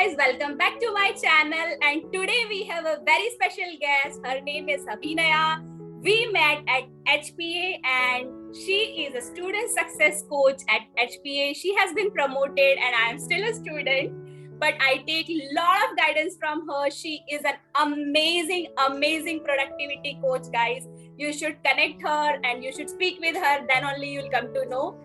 guys, welcome back to my channel, and today we have a very special guest. Her name is Abinaya. We met at HPA and she is a student success coach at HPA. She has been promoted and I am still a student, but I take a lot of guidance from her. She is an amazing productivity coach, guys. You should connect her and you should speak with her, then only you'll come to know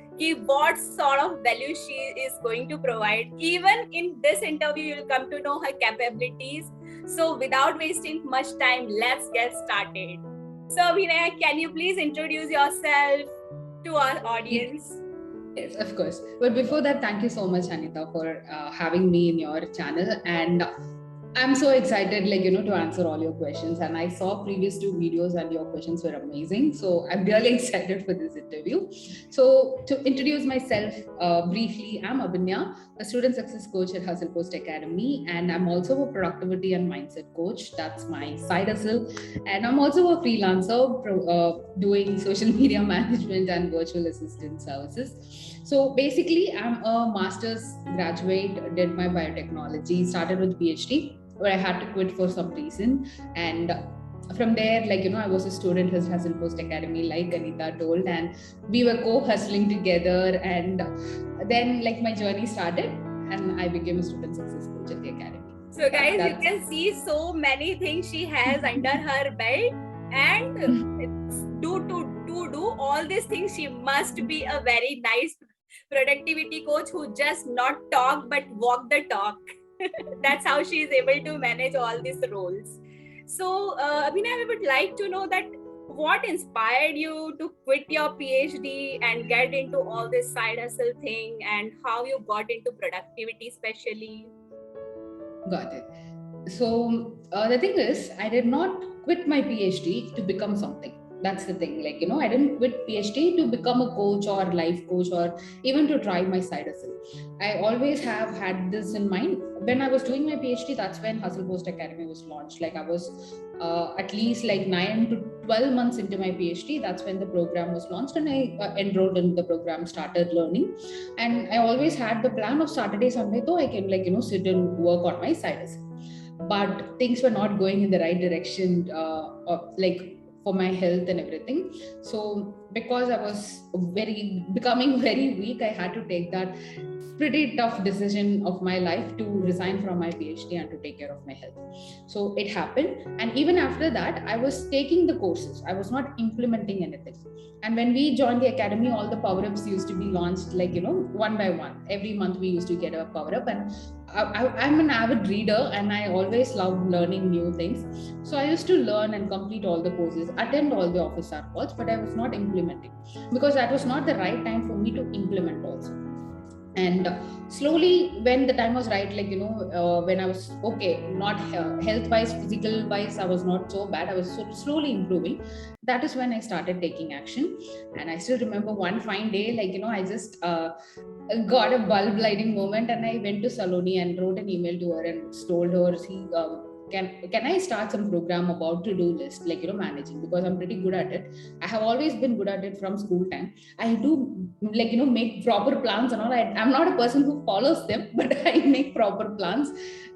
what sort of value she is going to provide. Even in this interview, you'll come to know her capabilities. So without wasting much time, let's get started. So Abhinaya, can you please introduce yourself to our audience? Yes, of course. But before that, thank you so much, Anita, for having me in your channel. And I'm so excited, to answer all your questions. And I saw previous 2 videos and your questions were amazing. So I'm really excited for this interview. So to introduce myself briefly, I'm Abinaya, a student success coach at HustlePost Academy. And I'm also a productivity and mindset coach. That's my side hustle. And I'm also a freelancer doing social media management and virtual assistant services. So basically, I'm a master's graduate, did my biotechnology, started with PhD, where I had to quit for some reason. And from there, I was a student at HustlePost Academy, like Anita told, and we were co-hustling together. And then my journey started and I became a student success coach at the academy. So guys, you can see so many things she has under her belt, and to do all these things, she must be a very nice productivity coach who just not talk but walk the talk. That's how she is able to manage all these roles. So Abhinaya, we would like to know that what inspired you to quit your PhD and get into all this side hustle thing, and how you got into productivity especially. Got it. So the thing is, I did not quit my PhD to become something. That's the thing. I didn't quit PhD to become a coach or life coach or even to try my side hustle. I always have had this in mind. When I was doing my PhD, that's when HustlePost Academy was launched. I was at least 9 to 12 months into my PhD. That's when the program was launched, and I enrolled in the program, started learning. And I always had the plan of Saturday, Sunday, so I can sit and work on my side hustle. But things were not going in the right direction, for my health and everything. So because I was becoming very weak, I had to take that pretty tough decision of my life to resign from my PhD and to take care of my health. So it happened. And even after that, I was taking the courses. I was not implementing anything. And when we joined the academy, all the power-ups used to be launched, one by one. Every month we used to get a power-up. And I'm an avid reader and I always love learning new things. So I used to learn and complete all the courses, attend all the office hour calls, but I was not implementing because that was not the right time for me to implement also. And slowly, when the time was right, when I was okay, not health-wise, physical-wise, I was not so bad. I was slowly improving. That is when I started taking action. And I still remember one fine day, I just got a bulb lighting moment, and I went to Saloni and wrote an email to her and told her, can I start some program about to-do list, managing, because I'm pretty good at it. I have always been good at it from school time. I do make proper plans and all. I'm not a person who follows them, but I make proper plans.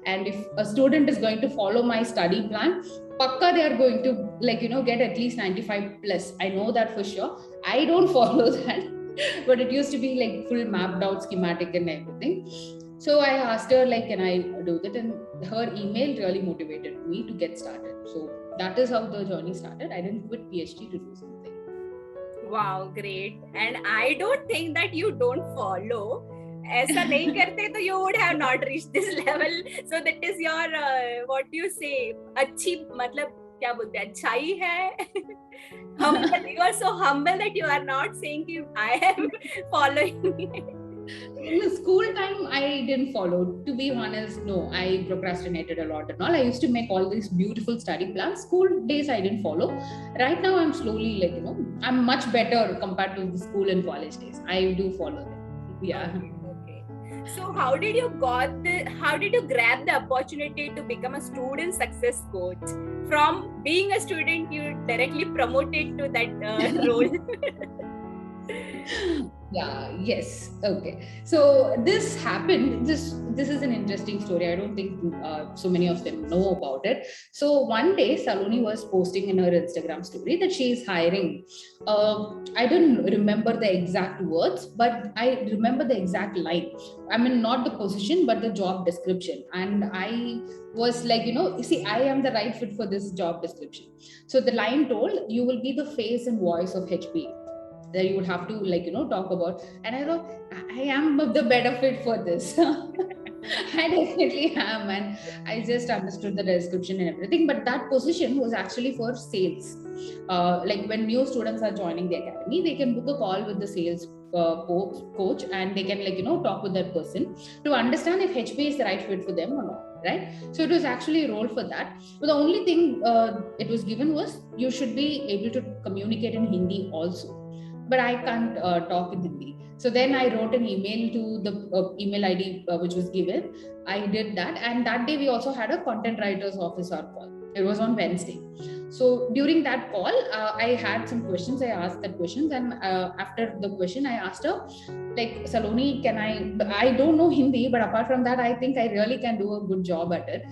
And if a student is going to follow my study plan, pakka they are going to get at least 95 plus. I know that for sure. I don't follow that, but it used to be full mapped out schematic and everything. So I asked her, can I do that? And her email really motivated me to get started. So that is how the journey started. I didn't quit PhD to do something. Wow, great. And I don't think that you don't follow. ऐसा नहीं करते तो you would have not reached this level. So that is your what you say, अच्छी मतलब क्या बोलते हैं, अच्छाई है. Humble. You are so humble that you are not saying I am following it. In the school time, I didn't follow. To be honest, no, I procrastinated a lot and all. I used to make all these beautiful study plans. School days, I didn't follow. Right now, I'm slowly, I'm much better compared to the school and college days. I do follow them. Yeah. Okay. So how did you grab the opportunity to become a student success coach? From being a student, you directly promoted to that role. Yes. Okay. So this happened. This is an interesting story. I don't think so many of them know about it. So one day, Saloni was posting in her Instagram story that she is hiring. I don't remember the exact words, but I remember the exact line. I mean, not the position, but the job description. And I was like, you see, I am the right fit for this job description. So the line told, "You will be the face and voice of HPA." That you would have to talk about, and I thought I am the better fit for this. I definitely am, and I just understood the description and everything, but that position was actually for sales. Like when new students are joining the academy, they can book a call with the sales coach, and they can talk with that person to understand if HP is the right fit for them or not, right? So it was actually a role for that, but the only thing it was given was you should be able to communicate in Hindi also, but I can't talk in Hindi. So then I wrote an email to the email ID which was given. I did that, and that day we also had a content writers officer call. It was on Wednesday. So during that call, I had some questions. I asked that questions, and after the question, I asked her, like, Saloni, can I don't know Hindi, but apart from that, I think I really can do a good job at it.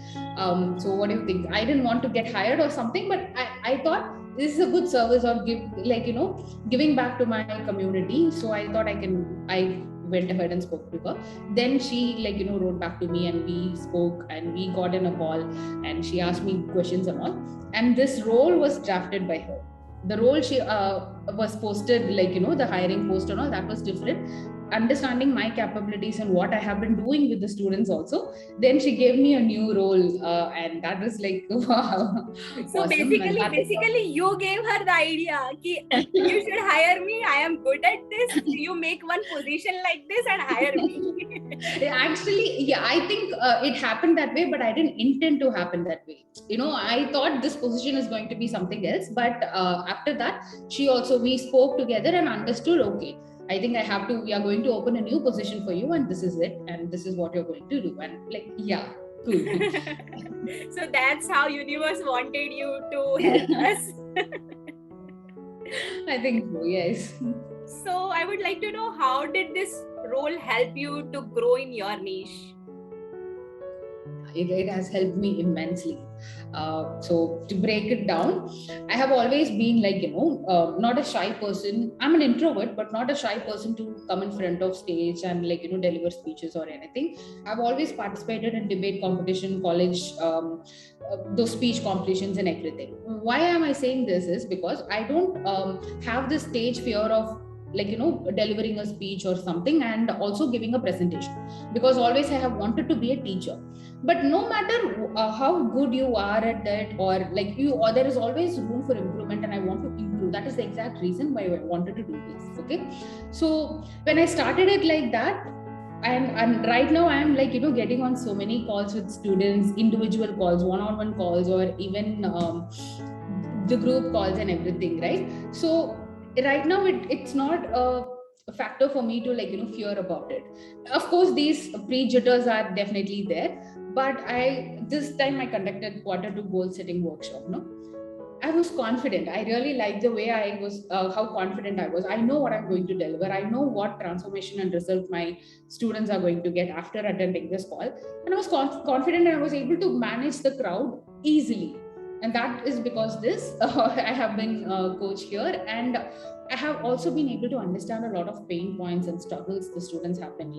So what do you think? I didn't want to get hired or something, but I thought this is a good service, or giving back to my community. So I thought I went ahead and spoke to her. Then she wrote back to me, and we spoke, and we got in a call, and she asked me questions and all, and this role was drafted by her. The role she was posted, the hiring post and all, that was different. Understanding my capabilities and what I have been doing with the students also, then she gave me a new role, and that was like wow. So Awesome. basically you gave her the idea ki you should hire me, I am good at this, you make one position like this and hire me. Actually, yeah, I think it happened that way, but I didn't intend to happen that way. I thought this position is going to be something else, but after that, we spoke together and understood, okay, I think we are going to open a new position for you, and this is it, and this is what you're going to do. And yeah, cool. So that's how universe wanted you to help us. I think so, yes. So I would like to know, how did this role help you to grow in your niche? It has helped me immensely. So to break it down, I have always been not a shy person. I'm an introvert, but not a shy person to come in front of stage and deliver speeches or anything. I've always participated in debate competition, college, those speech competitions and everything. Why am I saying this is because I don't have this stage fear of delivering a speech or something, and also giving a presentation, because always I have wanted to be a teacher. But no matter how good you are at that, or there is always room for improvement, and I want to improve. That is the exact reason why I wanted to do this. Okay, so when I started it like that, and right now I am getting on so many calls with students, individual calls, one-on-one calls, or even the group calls and everything, right? So right now it's not a factor for me to fear about it. Of course, these pre-jitters are definitely there, but this time I conducted quarter 2 goal setting workshop. No, I was confident. I really liked the way I was, how confident I was. I know what I'm going to deliver. I know what transformation and result my students are going to get after attending this call. And I was confident, and I was able to manage the crowd easily. And that is because I have been coach here, and I have also been able to understand a lot of pain points and struggles the students have been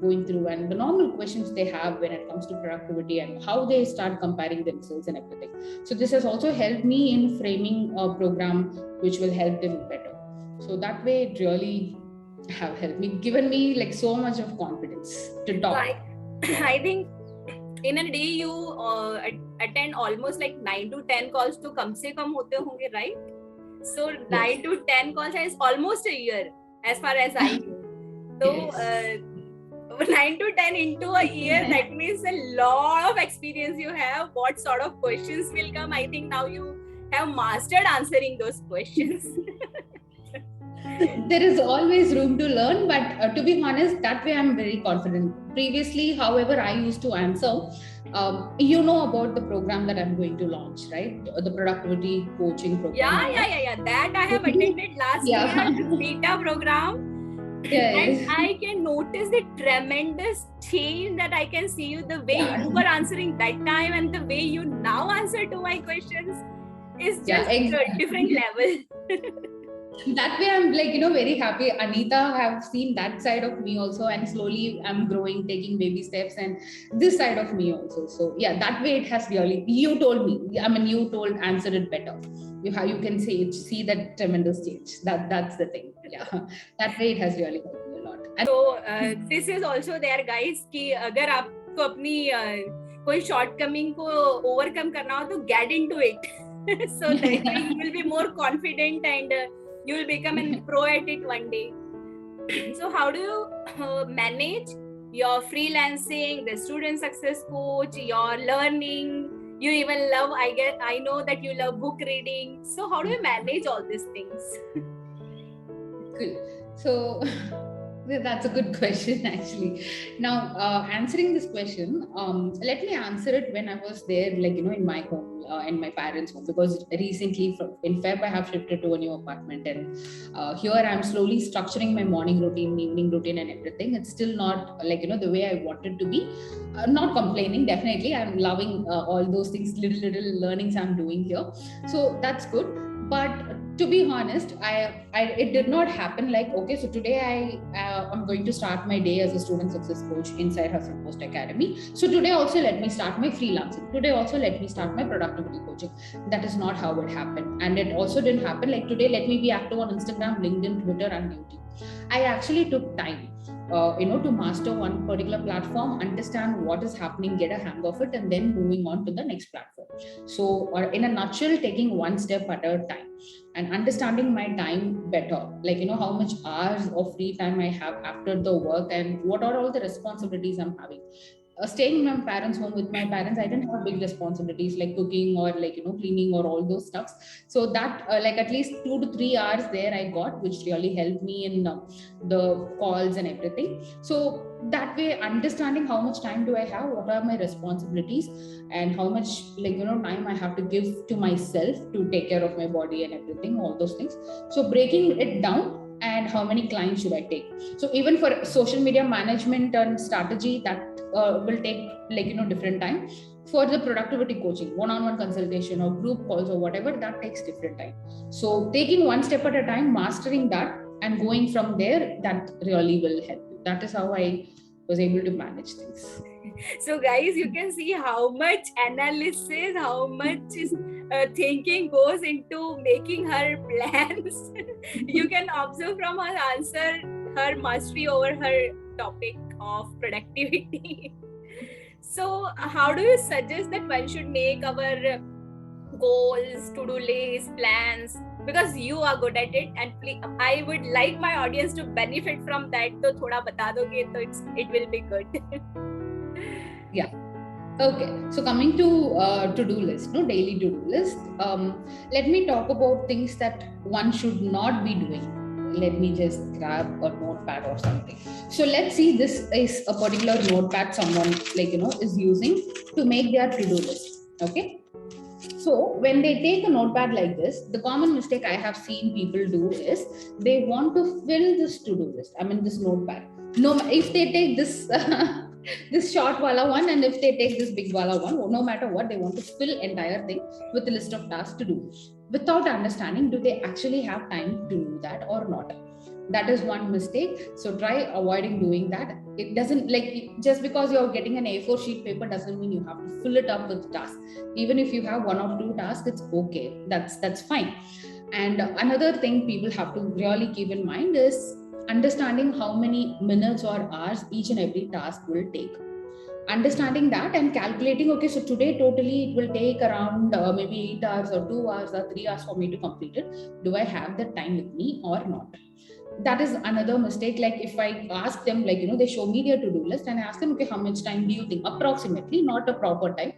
going through, and the normal questions they have when it comes to productivity, and how they start comparing themselves and everything. So this has also helped me in framing a program which will help them better. So that way it really have helped me, given me so much of confidence to talk. I think in a day you attend almost 9 to 10 calls to kam se kam hote honge, right? So 9 to 10 calls is almost a year as far as I know. So 9 to 10 into a year, that means a lot of experience you have. What sort of questions will come? I think now you have mastered answering those questions. There is always room to learn, but to be honest, that way I'm very confident. Previously, however, I used to answer, about the program that I'm going to launch, right? The productivity coaching program. Yeah. That I have attended last year, beta program. And Yes. I can notice the tremendous change that I can see you, the way Yeah. you were answering that time and the way you now answer to my questions is Yeah, just a different exactly. level. That way I'm like, very happy. Anita have seen that side of me also, and slowly I'm growing, taking baby steps, and this side of me also. So yeah, that way it has really, you told me, I mean, you told, answered it better. You can see that tremendous change. That's the thing. Yeah. That way it has really helped me a lot. And So this is also there guys कि अगर आपको अपनी कोई shortcoming को overcome करना हो तो get into it. So that way you will be more confident and you will become a pro at it one day. So how do you manage your freelancing, the student success coach, your learning? You even love, I know that you love book reading. So how do you manage all these things? Good. So that's a good question, actually. Now, answering this question, let me answer it when I was there, like, in my home, in my parents' home, because recently in Feb, I have shifted to a new apartment, and here I'm slowly structuring my morning routine, evening routine, and everything. It's still not like, the way I want it to be. Not complaining, definitely. I'm loving all those things, little learnings I'm doing here. So that's good. But to be honest, I it did not happen like, okay, so today I'm going to start my day as a student success coach inside HustlePost Academy. So today also let me start my freelancing. Today also let me start my productivity coaching. That is not how it happened, and it also didn't happen like today let me be active on Instagram, LinkedIn, Twitter, and YouTube. I actually took time. To master one particular platform, understand what is happening, get a hang of it, and then moving on to the next platform. So, or in a nutshell, taking one step at a time and understanding my time better, like, how much hours of free time I have after the work and what are all the responsibilities I'm having. Staying in my parents' home with my parents, I didn't have big responsibilities like cooking or like, cleaning or all those stuffs. So that like at least 2 to 3 hours there I got, which really helped me in the calls and everything. So that way, understanding how much time do I have, what are my responsibilities, and how much like, time I have to give to myself to take care of my body and everything, all those things. So breaking it down, and how many clients should I take. So even for social media management and strategy, that will take like, different time. For the productivity coaching, one-on-one consultation or group calls or whatever, that takes different time. So taking one step at a time, mastering that, and going from there, that really will help you. That is how I was able to manage things. So guys, you can see how much analysis, how much thinking goes into making her plans. You can observe from her answer her mastery over her topic of productivity. So how do you suggest that one should make our goals, to-do lists, plans, because you are good at it, and I would like my audience to benefit from that. So thoda bata doge to it will be good. Yeah. Okay. So coming to to-do list, no daily to-do list. Let me talk about things that one should not be doing. Let me just grab a notepad or something. So let's see, this is a particular notepad someone like, is using to make their to-do list. Okay. So when they take a notepad like this, the common mistake I have seen people do is they want to fill this to-do list. I mean, this notepad. No, if they take this this short wala one, and if they take this big wala one, no matter what, they want to fill entire thing with a list of tasks to do, without understanding do they actually have time to do that or not. That is one mistake. So try avoiding doing that. It doesn't like, just because you're getting an A4 sheet paper doesn't mean you have to fill it up with tasks. Even if you have one or two tasks, it's okay. That's fine. And another thing people have to really keep in mind is understanding how many minutes or hours each and every task will take. Understanding that and calculating, okay, so today totally it will take around maybe 8 hours or 2 hours or 3 hours for me to complete it. Do I have the time with me or not? That is another mistake. Like if I ask them, like, they show me their to-do list and I ask them, okay, how much time do you think approximately, not a proper time.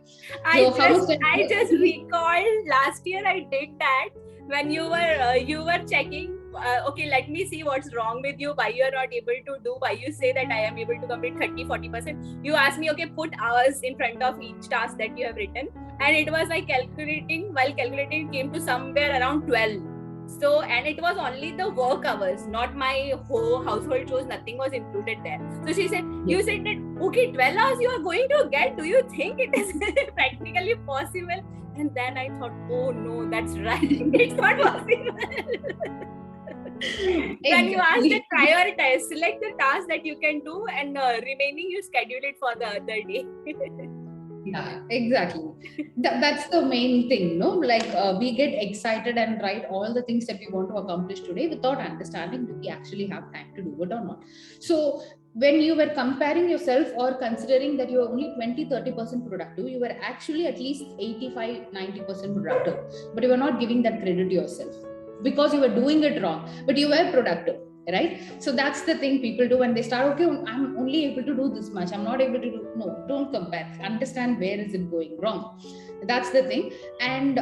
So how much time I just recalled last year I did that when you were checking. Okay, let me see what's wrong with you, why you are not able to do, why you say that I am able to complete 30-40%. You asked me, okay, put hours in front of each task that you have written, and it was like calculating, while calculating it came to somewhere around 12. So, and it was only the work hours, not my whole household chores, nothing was included there. So she said, you said that, okay, 12 hours you are going to get, do you think it is practically possible? And then I thought, oh no, that's right, it's not possible. Then you asked to prioritize, select the task that you can do, and remaining you schedule it for the other day. Yeah, exactly. That's the main thing, no? Like we get excited and write all the things that we want to accomplish today without understanding do we actually have time to do it or not. So when you were comparing yourself or considering that you're only 20-30% productive, you were actually at least 85-90% productive, but you were not giving that credit to yourself because you were doing it wrong, but you were productive, right? So that's the thing people do when they start, okay, I'm only able to do this much, I'm not able to do. No, don't compare, understand where is it going wrong. That's the thing. And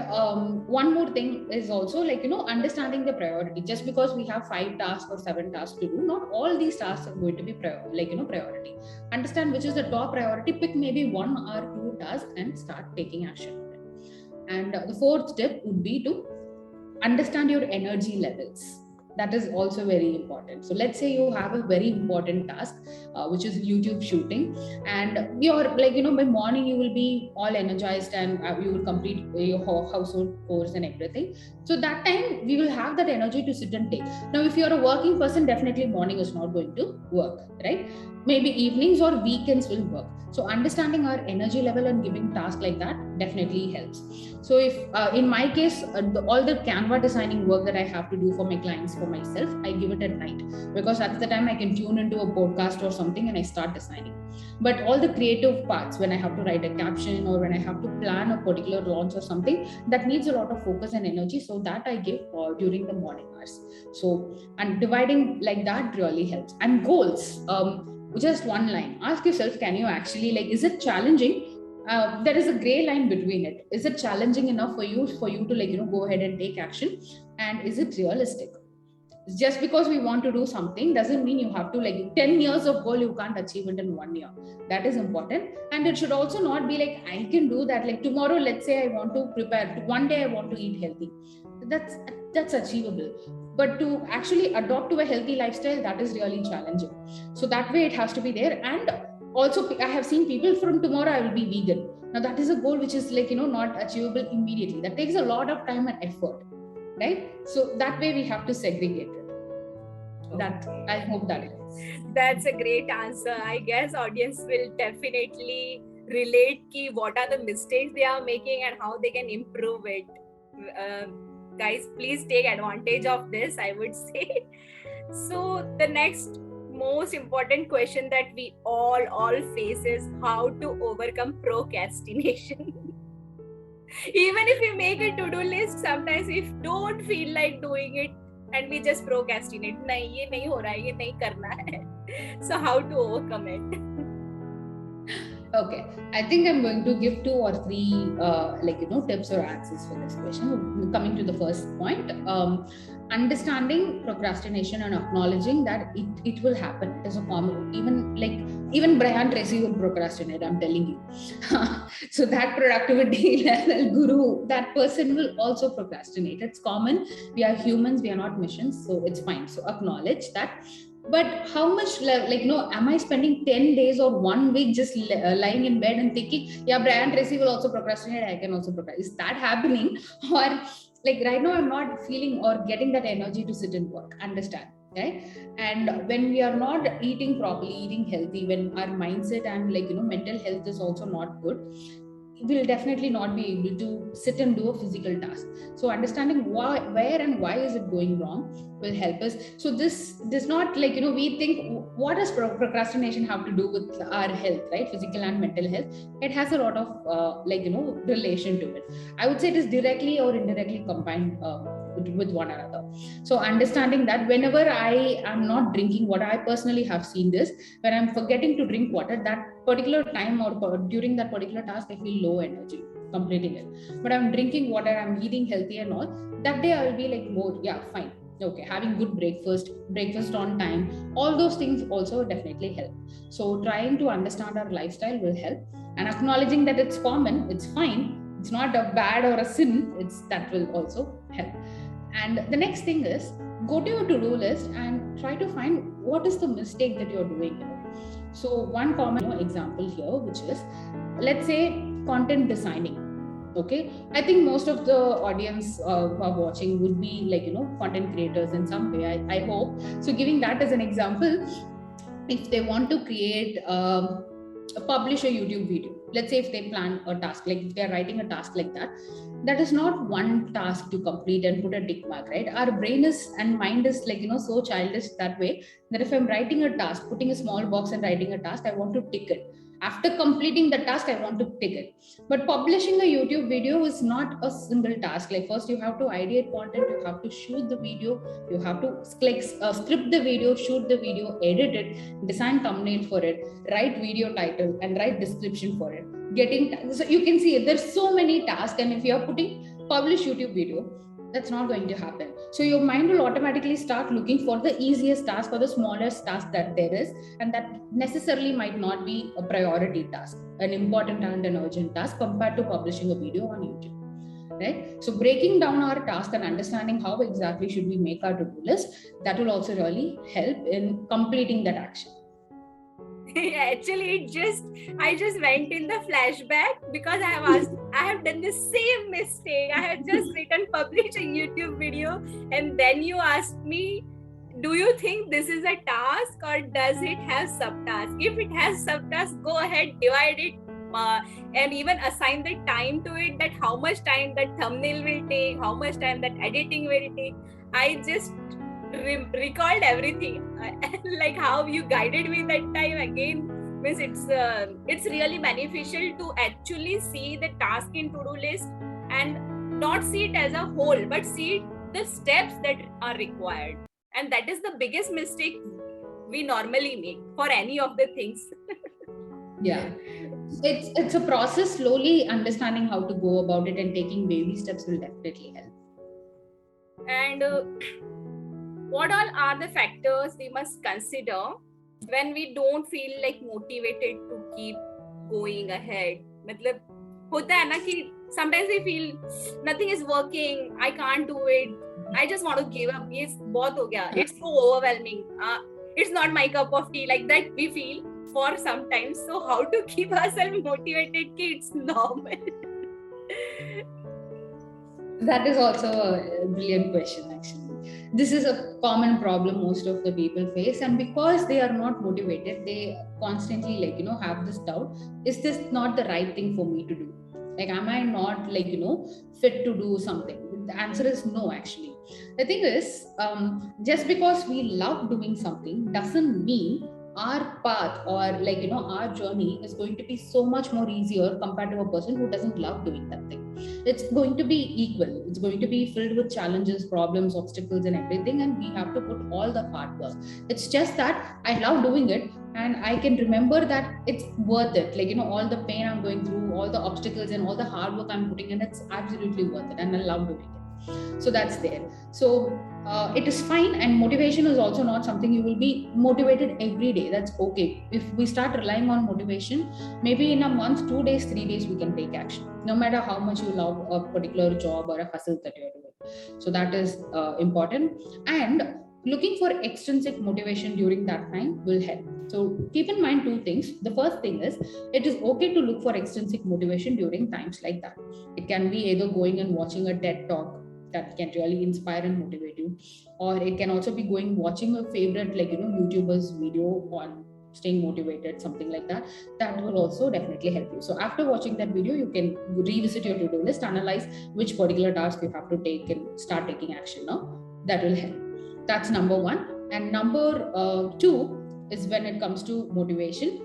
one more thing is also, like, understanding the priority. Just because we have 5 tasks or 7 tasks to do, not all these tasks are going to be priority. Understand which is the top priority, pick maybe 1 or 2 tasks and start taking action on it. And the fourth step would be to understand your energy levels. That is also very important. So let's say you have a very important task, which is YouTube shooting, and you're like, by morning you will be all energized and you will complete your household chores and everything. So that time we will have that energy to sit and take. Now, if you're a working person, definitely morning is not going to work, right? Maybe evenings or weekends will work. So understanding our energy level and giving tasks like that definitely helps. So if in my case, all the Canva designing work that I have to do for my clients, for myself, I give it at night, because that's the time I can tune into a podcast or something and I start designing. But all the creative parts, when I have to write a caption or when I have to plan a particular launch or something, that needs a lot of focus and energy. So that I give during the morning hours. So, and dividing like that really helps. And goals, just one line. Ask yourself, can you actually, like, is it challenging? There is a gray line between it. Is it challenging enough for you to, like, go ahead and take action? And is it realistic? Just because we want to do something doesn't mean you have to, like, 10 years of goal you can't achieve it in 1 year. That is important. And it should also not be like, I can do that, like tomorrow, let's say I want to prepare, one day I want to eat healthy. That's achievable. But to actually adopt to a healthy lifestyle, that is really challenging. So that way it has to be there. And also I have seen people, from tomorrow I will be vegan. Now that is a goal which is, like, not achievable immediately. That takes a lot of time and effort, right? So that way we have to segregate it. That, I hope that helps. That's a great answer. I guess audience will definitely relate ki what are the mistakes they are making and how they can improve it. Guys, please take advantage of this, I would say. So the next most important question that we all face is how to overcome procrastination. Even if we make a to-do list, sometimes we don't feel like doing it and we just procrastinate. Nahi, ye nahi ho raha hai, ye nahi karna hai. So how to overcome it? Okay, I think I'm going to give 2 or 3 tips or answers for this question. Coming to the first point, understanding procrastination and acknowledging that it will happen. It is a common, even Brian Tracy will procrastinate, I'm telling you. So that productivity level guru, that person will also procrastinate. It's common. We are humans, we are not machines, so it's fine. So acknowledge that. But how much, am I spending 10 days or 1 week just lying in bed and thinking, yeah, Brian Tracy will also procrastinate, I can also procrastinate. Is that happening? Or like right now I'm not feeling or getting that energy to sit and work. Understand, right? And when we are not eating properly, eating healthy, when our mindset and mental health is also not good, we'll definitely not be able to sit and do a physical task. So understanding where and why is it going wrong will help us. So this does not, we think, what does procrastination have to do with our health, right? Physical and mental health. It has a lot of relation to it. I would say it is directly or indirectly combined with one another. So understanding that whenever I am not drinking, what I personally have seen this, when I'm forgetting to drink water, that particular time or during that particular task, I feel low energy completing it. But I'm drinking water, I'm eating healthy and all, that day I will be like more, yeah, fine. Okay, having good breakfast on time, all those things also definitely help. So trying to understand our lifestyle will help, and acknowledging that it's common, it's fine, it's not a bad or a sin, that will also help. And the next thing is, go to your to-do list and try to find what is the mistake that you're doing. So one common example here, which is, let's say, content designing. Okay, I think most of the audience who are watching would be content creators in some way. I hope so. Giving that as an example, if they want to create publish a YouTube video, let's say if they plan a task, like if they're writing a task like that, that is not one task to complete and put a tick mark, right? Our brain is and mind is so childish that way, that if I'm writing a task, putting a small box and writing a task, I want to tick it. After completing the task, I want to tick it. But publishing a YouTube video is not a single task. Like, first you have to ideate content, you have to shoot the video, you have to script the video, shoot the video, edit it, design thumbnail for it, write video title, and write description for it. So you can see there's so many tasks, and if you are putting publish YouTube video, that's not going to happen. So your mind will automatically start looking for the easiest task or the smallest task that there is, and that necessarily might not be a priority task, an important and an urgent task compared to publishing a video on YouTube, right? So breaking down our task and understanding how exactly should we make our to-do list, that will also really help in completing that action. Actually, I just went in the flashback because I have done the same mistake. I had just written publish a YouTube video, and then you asked me, do you think this is a task or does it have subtasks? If it has subtasks, go ahead, divide it and even assign the time to it, that how much time that thumbnail will take, how much time that editing will take. I just recalled everything like how you guided me that time again. Means it's really beneficial to actually see the task in to-do list and not see it as a whole, but see the steps that are required. And that is the biggest mistake we normally make for any of the things. Yeah, it's a process. Slowly understanding how to go about it and taking baby steps will definitely help. And what all are the factors we must consider when we don't feel like motivated to keep going ahead? मतलब होता है ना कि sometimes we feel nothing is working, I can't do it, I just want to give up, ये बहुत हो गया, it's so overwhelming, it's not my cup of tea, like that we feel for some time. So how to keep ourselves motivated कि it's normal? That is also a brilliant question, actually. This is a common problem most of the people face, and because they are not motivated, they constantly have this doubt: is this not the right thing for me to do? Like, am I not fit to do something? The answer is no, actually. The thing is, just because we love doing something doesn't mean our path or our journey is going to be so much more easier compared to a person who doesn't love doing that thing. It's going to be equal. It's going to be filled with challenges, problems, obstacles, and everything, and we have to put all the hard work. It's just that I love doing it, and I can remember that it's worth it. All the pain I'm going through, all the obstacles and all the hard work I'm putting in, it's absolutely worth it, and I love doing it. So that's there. So it is fine, and motivation is also not something you will be motivated every day. That's okay. If we start relying on motivation, maybe in a month, 2 days, 3 days, we can take action, no matter how much you love a particular job or a hustle that you're doing. So that is important, and looking for extrinsic motivation during that time will help. So keep in mind two things. The first thing is, it is okay to look for extrinsic motivation during times like that. It can be either going and watching a TED talk that can really inspire and motivate you, or it can also be watching a favorite YouTuber's video on staying motivated, something like that. That will also definitely help you. So after watching that video, you can revisit your to-do list, analyze which particular task you have to take, and start taking action now. That will help. That's number one. And number two is, when it comes to motivation,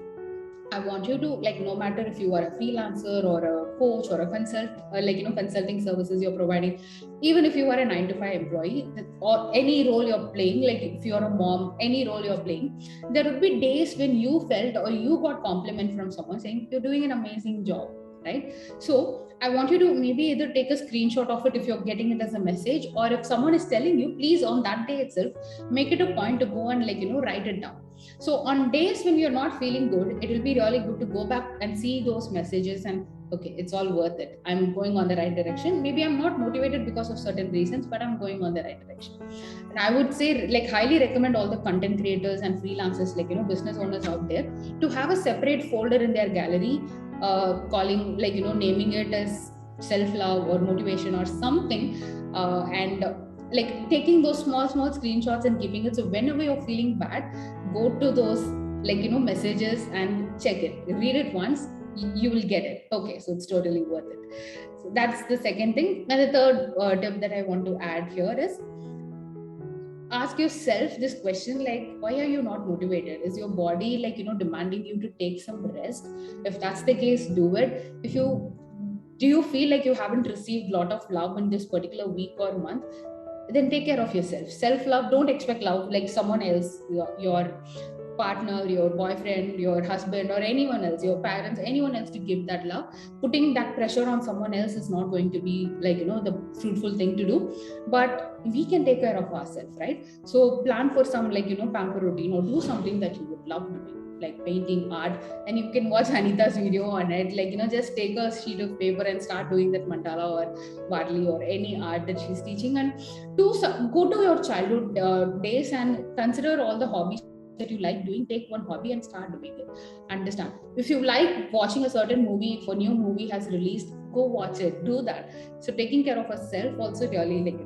I want you to, no matter if you are a freelancer or a coach or a consulting services you're providing, even if you are a 9-to-5 employee or any role you're playing, like if you're a mom, any role you're playing, there would be days when you felt or you got compliment from someone saying you're doing an amazing job, right? So I want you to maybe either take a screenshot of it if you're getting it as a message, or if someone is telling you, please on that day itself, make it a point to go and write it down. So on days when you're not feeling good, it will be really good to go back and see those messages and okay, it's all worth it. I'm going on the right direction. Maybe I'm not motivated because of certain reasons, but I'm going on the right direction. And I would say, like, highly recommend all the content creators and freelancers, like, business owners out there, to have a separate folder in their gallery, calling, like, naming it as self-love or motivation or something, and like taking those small screenshots and keeping it. So whenever you're feeling bad, go to those, like, messages and check it, read it once, you will get it. Okay, so it's totally worth it. So that's the second thing. And the third tip that I want to add here is, ask yourself this question, like, why are you not motivated? Is your body, like, demanding you to take some rest? If that's the case, do it. Do you feel like you haven't received a lot of love in this particular week or month, then take care of yourself. Self-love. Don't expect love like someone else, your partner, your boyfriend, your husband, or anyone else, your parents, anyone else, to give that love. Putting that pressure on someone else is not going to be, like, the fruitful thing to do. But we can take care of ourselves, right? So plan for some, like, pamper routine, or do something that you would love doing, like painting, art. And you can watch Anita's video on it, like, just take a sheet of paper and start doing that mandala or Varli or any art that she's teaching, and go to your childhood days and consider all the hobbies that you like doing. Take one hobby and start doing it. Understand, if you like watching a certain movie, if a new movie has released, go watch it, do that. So taking care of ourselves also really, like,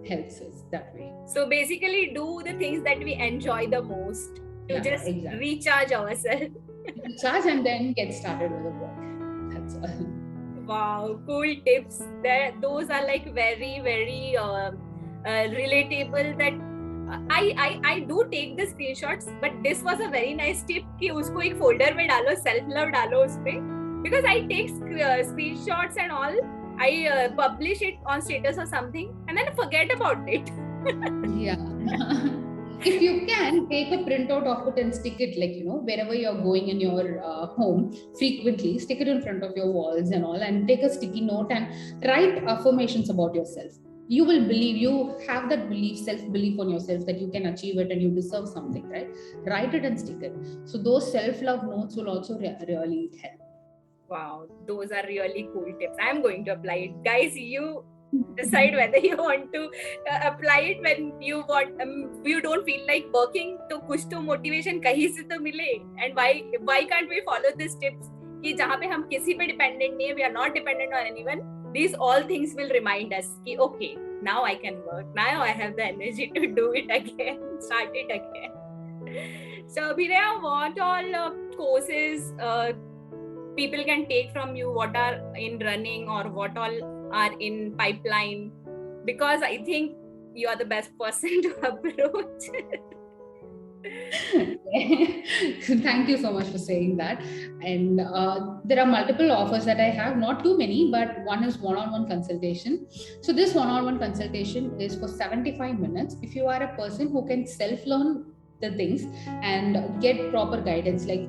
helps us that way. So basically do the things that we enjoy the most to just exactly. recharge ourselves. Recharge and then get started with the work. That's all. Wow, cool tips. Those are like very, very relatable. That I do take the screenshots, but this was a very nice tip कि उसको एक folder में डालो, self love डालो उसमें, because I take screenshots and all. I publish it on status or something and then forget about it. Yeah. If you can, take a printout of it and stick it, like, wherever you're going in your home frequently, stick it in front of your walls and all, and take a sticky note and write affirmations about yourself. You will believe, you have that belief, self-belief on yourself that you can achieve it and you deserve something, right? Write it and stick it. So those self-love notes will also really help. Wow, those are really cool tips. I'm going to apply it. Guys, you decide whether you want to apply it when you don't feel like working. तो कुछ तो motivation कहीं से तो मिले. And why can't we follow these tips कि जहाँ पे हम किसी पे dependent नहीं है, we are not dependent on anyone. These all things will remind us कि okay, now I can work. Now I have the energy to do it again, start it again. So Abhinaya, what all courses people can take from you? What are in running or what all are in pipeline? Because I think you are the best person to approach. Thank you so much for saying that. And there are multiple offers that I have, not too many, but one is one-on-one consultation. So this one-on-one consultation is for 75 minutes. If you are a person who can self-learn the things and get proper guidance, like,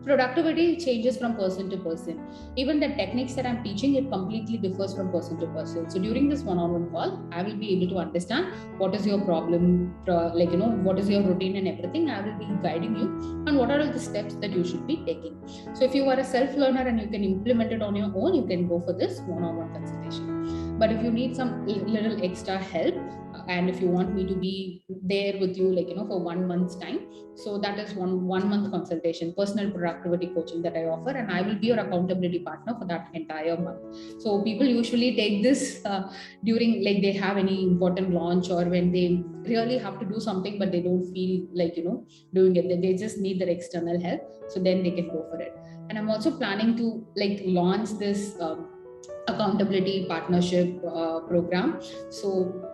productivity changes from person to person. Even the techniques that I'm teaching, it completely differs from person to person. So during this one-on-one call, I will be able to understand what is your problem, like, what is your routine and everything. I will be guiding you on what are all the steps that you should be taking. So if you are a self-learner and you can implement it on your own, you can go for this one-on-one consultation. But if you need some little extra help, and if you want me to be there with you, like, for 1 month's time, so that is one month consultation, personal productivity coaching that I offer, and I will be your accountability partner for that entire month. So people usually take this during, like, they have any important launch or when they really have to do something but they don't feel like, doing it, they just need their external help, so then they can go for it. And I'm also planning to, like, launch this accountability partnership program. So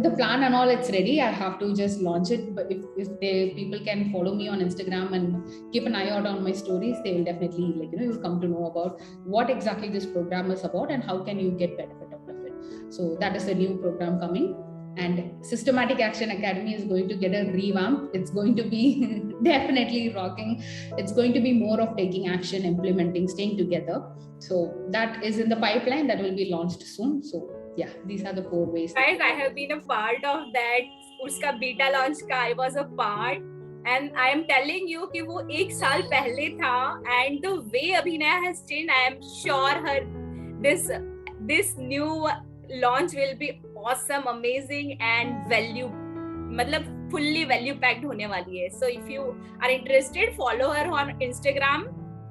the plan and all, it's ready. I have to just launch it. But if people can follow me on Instagram and keep an eye out on my stories, they will definitely, like, you'll come to know about what exactly this program is about and how can you get benefit out of it. So that is a new program coming. And Systematic Action Academy is going to get a revamp. It's going to be definitely rocking. It's going to be more of taking action, implementing, staying together. So that is in the pipeline. That will be launched soon. So yeah, these are the 4 ways. Guys, I have been a part of that. Uska beta launch ka I was a part, And I am telling you कि वो 1 साल पहले था, and the way Abhinaya has changed, I am sure her this new launch will be awesome, amazing and value, मतलब fully value packed होने वाली है. So if you are interested, follow her on Instagram.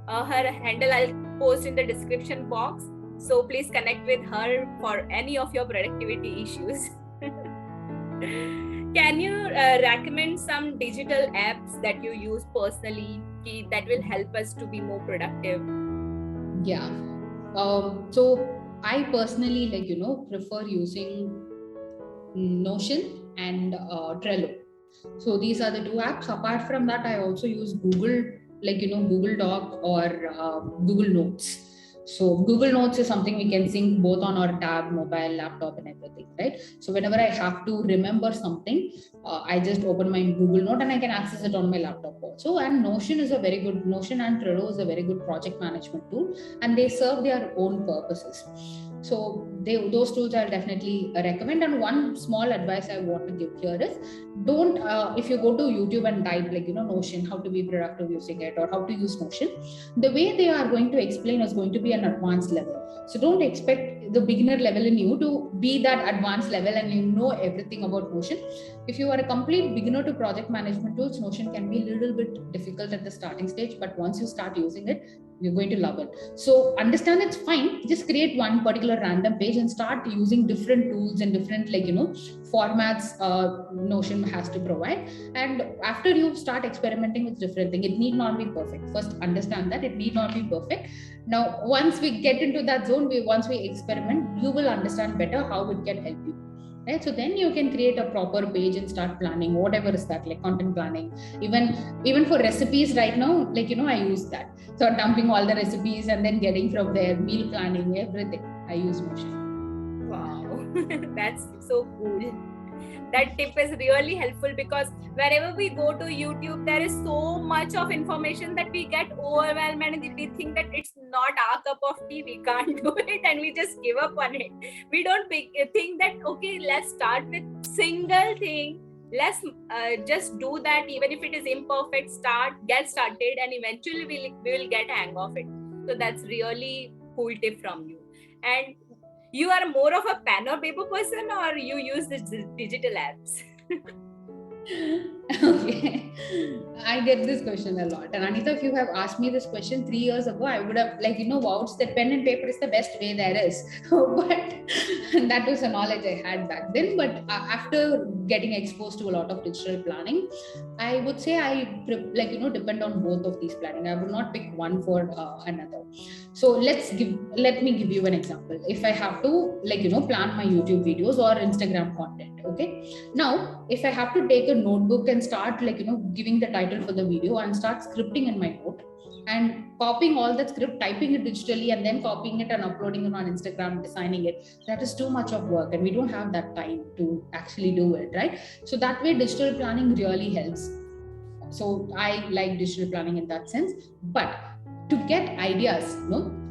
Her handle I'll post in the description box. So please connect with her for any of your productivity issues. Can you recommend some digital apps that you use personally that will help us to be more productive? Yeah. So I personally prefer using Notion and Trello. So these are the two apps. Apart from that, I also use Google, Google Doc or Google Notes. So Google Notes is something we can sync both on our tab, mobile, laptop, and everything, right? So whenever I have to remember something, I just open my Google Note and I can access it on my laptop also. And Notion and Trello is a very good project management tool, and they serve their own purposes. So those tools I'll definitely recommend. And one small advice I want to give here is, don't if you go to YouTube and type Notion, how to be productive using it, or how to use Notion, the way they are going to explain is going to be an advanced level. So don't expect the beginner level in you to be that advanced level and you know everything about Notion. If you are a complete beginner to project management tools, Notion can be a little bit difficult at the starting stage, but once you start using it, you're going to love it. So understand it's fine. Just create one particular random page and start using different tools and different formats Notion has to provide. And after you start experimenting with different things, it need not be perfect. First, understand that it need not be perfect. Now, once we get into that zone, once we experiment, you will understand better how it can help you. Right? So then you can create a proper page and start planning whatever is that, like content planning. Even for recipes right now, I use that. So dumping all the recipes and then getting from there, meal planning, everything. I use Notion. Wow, that's so cool. That tip is really helpful, because wherever we go to YouTube, there is so much of information that we get overwhelmed and we think that it's not our cup of tea, we can't do it, and we just give up on it. We don't think that, okay, let's start with single thing. Let's just do that, even if it is imperfect. Get started, and eventually we will get hang of it. So that's really cool tip from you. And you are more of a pen or paper person, or you use the digital apps? Okay, I get this question a lot. And Anita, if you have asked me this question 3 years ago, I would have vouched that pen and paper is the best way there is. But that was the knowledge I had back then. But after getting exposed to a lot of digital planning, I would say I depend on both of these planning. I would not pick one for another. So let me give you an example. If I have to plan my YouTube videos or Instagram content, okay. Now, if I have to take a notebook and start giving the title for the video and start scripting in my note and copying all that script, typing it digitally, and then copying it and uploading it on Instagram, designing it, that is too much of work, and we don't have that time to actually do it, right? So that way digital planning really helps. So I like digital planning in that sense. But to get ideas,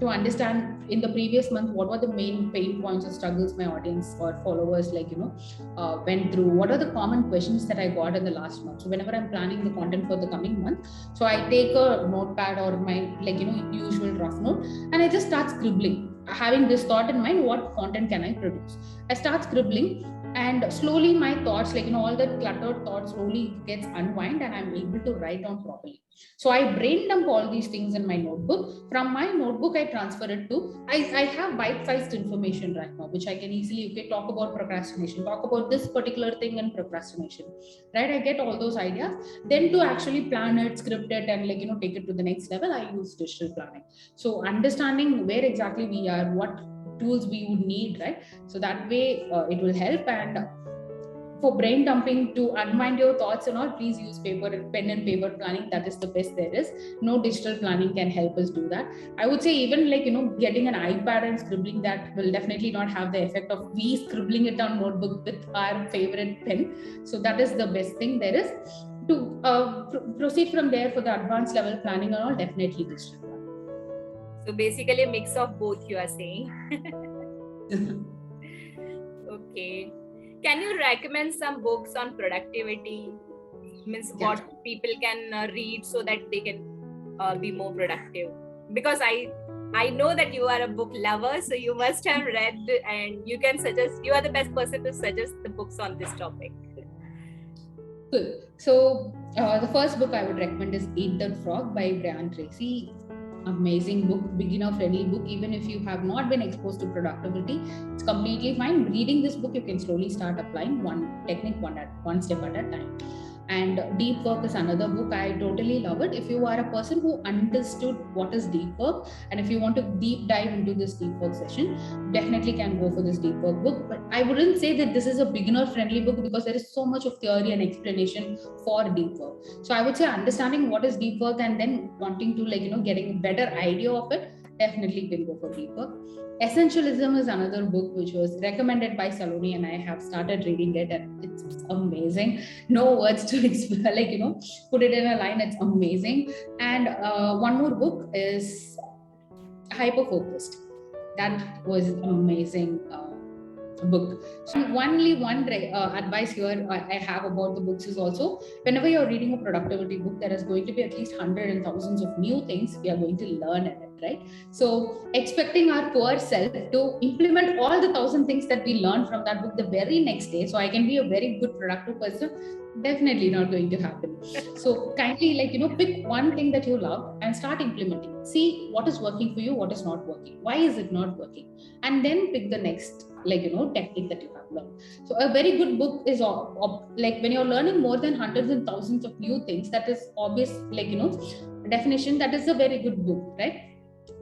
to understand in the previous month what were the main pain points or struggles my audience or followers went through, what are the common questions that I got in the last month. So whenever I'm planning the content for the coming month, so I take a notepad or my usual rough note, and I just start scribbling, having this thought in mind, what content can I produce. I start scribbling, and slowly my thoughts, all that cluttered thoughts slowly gets unwind, and I'm able to write down properly. So I brain dump all these things in my notebook. From my notebook, I transfer it to, I have bite-sized information right now, which I can easily, talk about procrastination, talk about this particular thing in procrastination, right? I get all those ideas. Then to actually plan it, script it, and take it to the next level, I use digital planning. So understanding where exactly we are, what tools we would need, right? So that way it will help. And for brain dumping, to unwind your thoughts and all, please use pen and paper planning. That is the best there is. No digital planning can help us do that. I would say even getting an iPad and scribbling, that will definitely not have the effect of we scribbling it on notebook with our favorite pen. So that is the best thing there is. To proceed from there for the advanced level planning and all, definitely digital planning. So basically a mix of both, you are saying. Okay. Can you recommend some books on productivity? means Yeah. what people can read so that they can be more productive? Because I know that you are a book lover, so you must have read, and you can suggest, you are the best person to suggest the books on this topic. Cool. So the first book I would recommend is Eat the Frog by Brian Tracy. Amazing book, beginner friendly book. Even if you have not been exposed to productivity, it's completely fine. Reading this book, you can slowly start applying one technique, one step at a time. And Deep Work is another book. I totally love it. If you are a person who understood what is deep work, and if you want to deep dive into this deep work session, definitely can go for this deep work book. But I wouldn't say that this is a beginner friendly book, because there is so much of theory and explanation for deep work. So I would say understanding what is deep work and then wanting to getting a better idea of it, definitely can go for deep work. Essentialism is another book which was recommended by Saloni, and I have started reading it, and it's amazing. No words to put it in a line. It's amazing. And one more book is Hyper Focused. That was amazing book. So only one advice here I have about the books is also, whenever you're reading a productivity book, there is going to be at least hundreds and thousands of new things we are going to learn in it, right? So expecting our poor self to implement all the 1,000 things that we learn from that book the very next day, so I can be a very good productive person, definitely not going to happen. So kindly pick one thing that you love and start implementing. See what is working for you, what is not working, why is it not working, and then pick the next technique that you have learned. So a very good book is when you're learning more than hundreds and thousands of new things, that is obvious, definition, that is a very good book, right?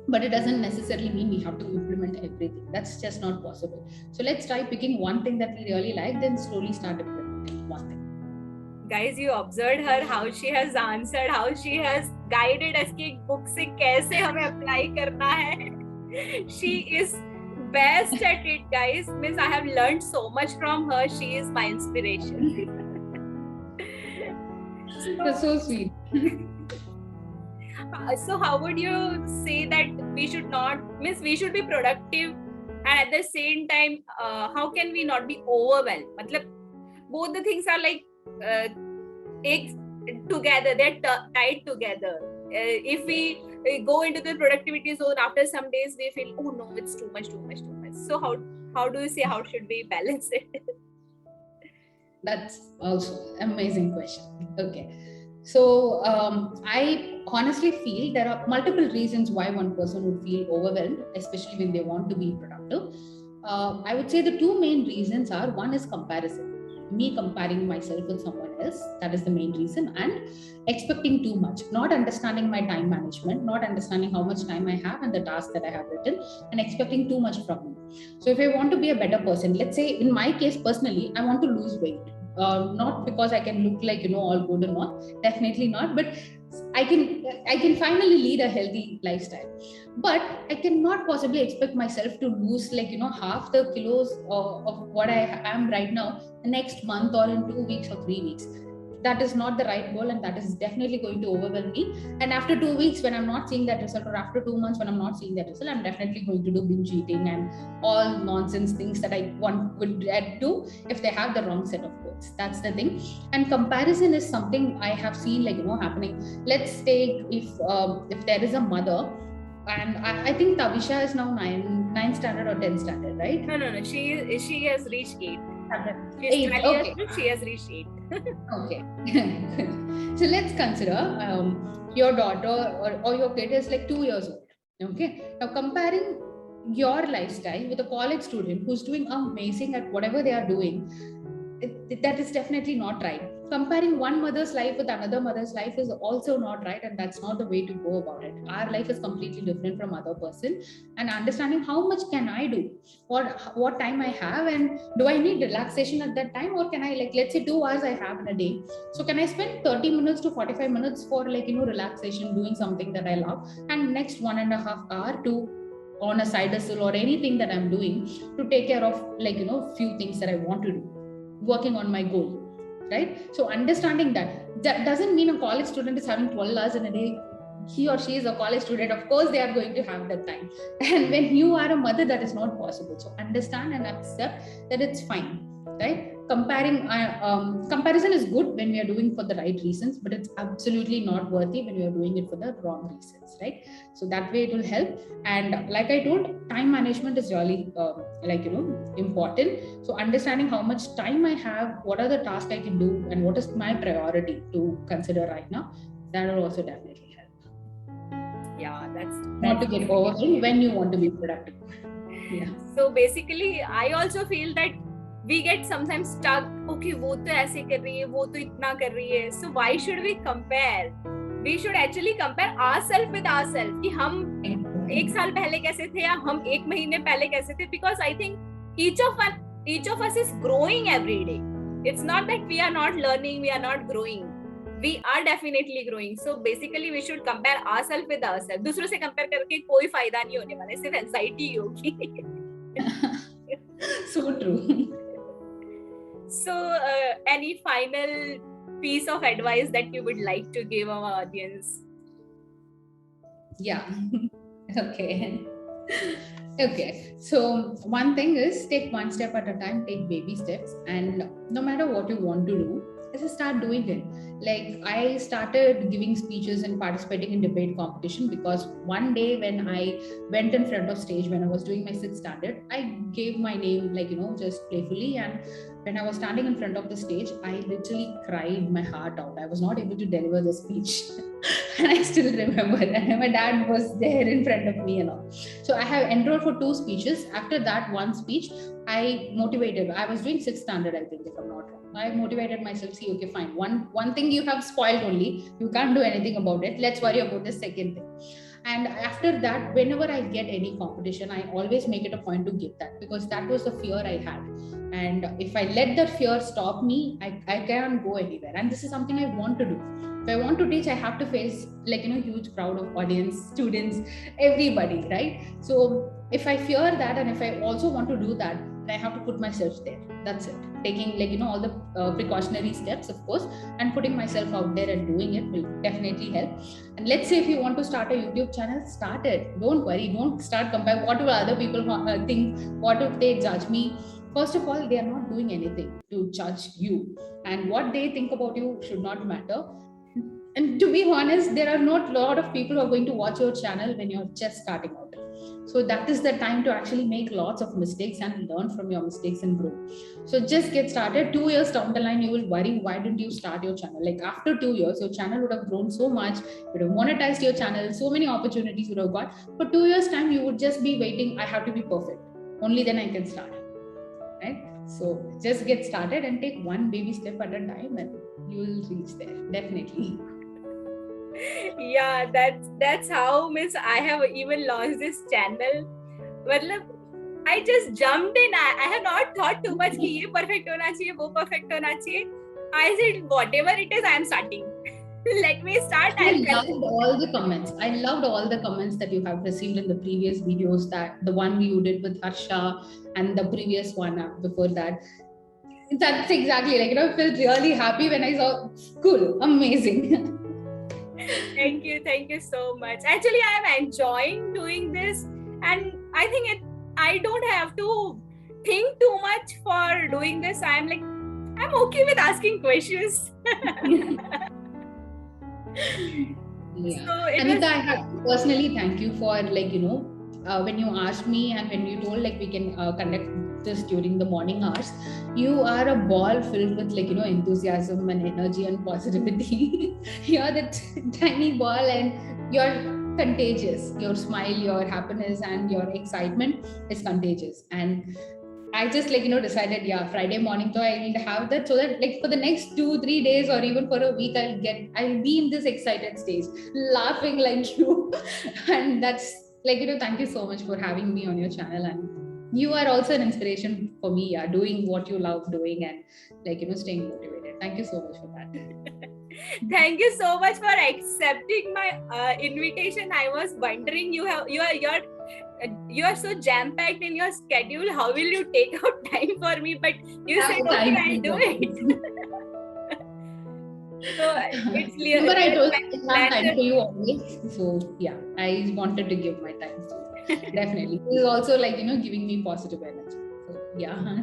But it doesn't necessarily mean we have to implement everything. That's just not possible. So let's try picking one thing that we really like, then slowly start implementing one thing. Guys, you observed her, how she has answered, how she has guided us कि book से कैसे हमें apply करना है. She is best at it, guys. Miss, I have learned so much from her. She is my inspiration. That's so sweet. So how would you say that we should be productive, and at the same time, how can we not be overwhelmed? Matlab, both the things are like together, they're tied together. If we go into the productivity zone, after some days we feel, oh no, it's too much. So how do you say, how should we balance it? That's also an amazing question. Okay. So I honestly feel there are multiple reasons why one person would feel overwhelmed, especially when they want to be productive. I would say the two main reasons are, one is comparison. Me comparing myself with someone else, that is the main reason, and expecting too much, not understanding my time management, not understanding how much time I have and the task that I have written, and expecting too much from me. So if I want to be a better person, let's say in my case personally, I want to lose weight. Not because I can look like all good and all, definitely not, but I can finally lead a healthy lifestyle. But I cannot possibly expect myself to lose half the kilos of what I am right now the next month or in 2 weeks or 3 weeks. That is not the right goal, and that is definitely going to overwhelm me. And after 2 weeks, when I'm not seeing that result, or after 2 months when I'm not seeing that result, I'm definitely going to do binge eating and all nonsense things that one would do if they have the wrong set of goals. That's the thing. And comparison is something I have seen happening. Let's take if there is a mother, and I think Tavisha is now 9th standard or 10th standard, right? No. She has reached 8. She's 8. Okay. She has reached 8. Okay. So let's consider your daughter or your kid is 2 years old. Okay. Now comparing your lifestyle with a college student who's doing amazing at whatever they are doing, that is definitely not right. Comparing one mother's life with another mother's life is also not right, and that's not the way to go about it. Our life is completely different from other person, and understanding how much can I do, what time I have, and do I need relaxation at that time, or can I let's say 2 hours I have in a day, so can I spend 30 minutes to 45 minutes for relaxation, doing something that I love, and next 1.5 hour to on a side hustle or anything that I'm doing to take care of few things that I want to do, working on my goal, right? So understanding that doesn't mean a college student is having 12 hours in a day. He or she is a college student, of course they are going to have that time, and when you are a mother, that is not possible. So understand and accept that it's fine, right? comparison is good when we are doing for the right reasons, but it's absolutely not worthy when we are doing it for the wrong reasons, right? So that way it will help. And like I told, time management is really important. So understanding how much time I have, what are the tasks I can do, and what is my priority to consider right now, that will also definitely help. Yeah, that's Not to get overwhelmed when you want to be productive. Yeah. So basically, I also feel that we get sometimes stuck. Okay, वो तो ऐसे कर रही है, वो तो इतना कर रही है. So why should we compare? We should actually compare ourselves with ourselves. कि हम एक साल पहले कैसे थे या हम एक महीने पहले कैसे थे? Because I think each of us is growing every day. It's not that we are not learning, we are not growing. We are definitely growing. So basically we should compare ourselves with ourselves. दूसरों से compare करके कोई फायदा नहीं होने वाला, सिर्फ anxiety ही होगी. So true. So any final piece of advice that you would like to give our audience? Yeah. Okay, so one thing is, take one step at a time, take baby steps, and no matter what you want to do, just start doing it. Like, I started giving speeches and participating in debate competition because one day when I went in front of stage, when I was doing my 6th standard, I gave my name, just playfully. And when I was standing in front of the stage, I literally cried my heart out. I was not able to deliver the speech. And I still remember that my dad was there in front of me and all. So I have enrolled for 2 speeches. After that one speech, I was doing 6th standard, I think, if I'm not wrong. I motivated myself, see, okay, fine. One thing you have spoiled only. You can't do anything about it. Let's worry about the second thing. And after that, whenever I get any competition, I always make it a point to give that, because that was the fear I had. And if I let that fear stop me, I can't go anywhere. And this is something I want to do. If I want to teach, I have to face huge crowd of audience, students, everybody, right? So if I fear that, and if I also want to do that, then I have to put myself there. That's it. Taking all the precautionary steps, of course, and putting myself out there and doing it will definitely help. And let's say if you want to start a YouTube channel, start it. Don't worry. Don't start comparing. What will other people think? What if they judge me? First of all, they are not doing anything to judge you, and what they think about you should not matter. And to be honest, there are not a lot of people who are going to watch your channel when you're just starting out. So that is the time to actually make lots of mistakes and learn from your mistakes and grow. So just get started. 2 years down the line, you will worry, why didn't you start your channel? Like, after 2 years, your channel would have grown so much. You would have monetized your channel. So many opportunities would have got. For 2 years time, you would just be waiting. I have to be perfect. Only then I can start. Right? So just get started and take one baby step at a time, and you will reach there. Definitely. Yeah, that's how I have even launched this channel. I just jumped in. I have not thought too much कि ये perfect होना चाहिए, वो perfect होना चाहिए. I said whatever it is, I am starting. Let me start. I loved all the comments. I loved all the comments that you have received in the previous videos, that the one you did with Harsha and the previous one before that. That's exactly I felt really happy when I saw. Cool, amazing. Thank you so much. Actually, I am enjoying doing this, and I think I don't have to think too much for doing this. I'm okay with asking questions. Yeah. So Anita, I have to personally thank you for when you asked me and when you told we can conduct this during the morning hours. You are a ball filled with enthusiasm and energy and positivity. You're that tiny ball, and you're contagious. Your smile, your happiness, and your excitement is contagious. And I just decided, Friday morning, so I'll have that, so that for the next 2-3 days or even for a week, I'll be in this excited stage, laughing like you. And that's thank you so much for having me on your channel, and you are also an inspiration for me, doing what you love doing, and staying motivated. Thank you so much for that. Thank you so much for accepting my invitation. I was wondering, you are so jam-packed in your schedule. How will you take out time for me? But you said, okay, I'll do it. So it's clear. But I told you I have time for you always. So yeah, I wanted to give my time to you. Definitely. It is also giving me positive energy. So yeah.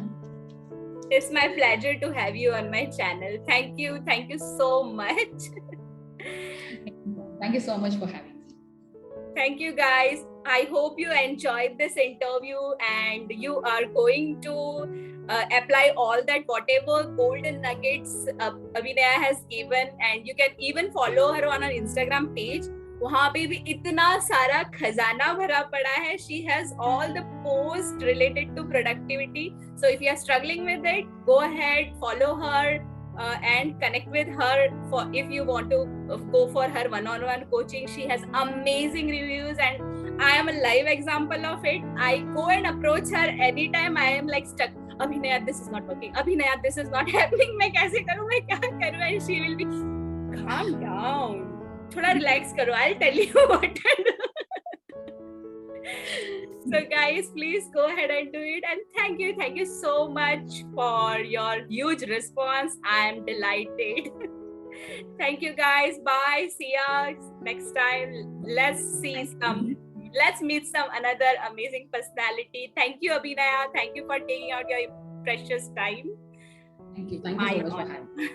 It's my pleasure to have you on my channel. Thank you so much. Thank you so much for having me. Thank you, guys. I hope you enjoyed this interview and you are going to apply all that whatever golden nuggets Abinaya has given, and you can even follow her on her Instagram page. वहाँ पे भी इतना सारा खजाना भरा पड़ा है. She has all the posts related to productivity. So if you are struggling with it, go ahead, follow her. And connect with her for if you want to go for her one-on-one coaching. She has amazing reviews and I am a live example of it. I go and approach her anytime I am like stuck. Abhinaya, this is not working. Abhinaya, this is not happening. मैं कैसे करूँ? मैं क्या करूँ? And she will be, calm down. थोड़ा relax करो. I'll tell you what to do. So guys, please go ahead and do it, and thank you so much for your huge response. I am delighted. Thank you guys. Bye. See ya next time. Let's meet some another amazing personality. Thank you, Abinaya. Thank you for taking out your precious time. Thank you so much for having me.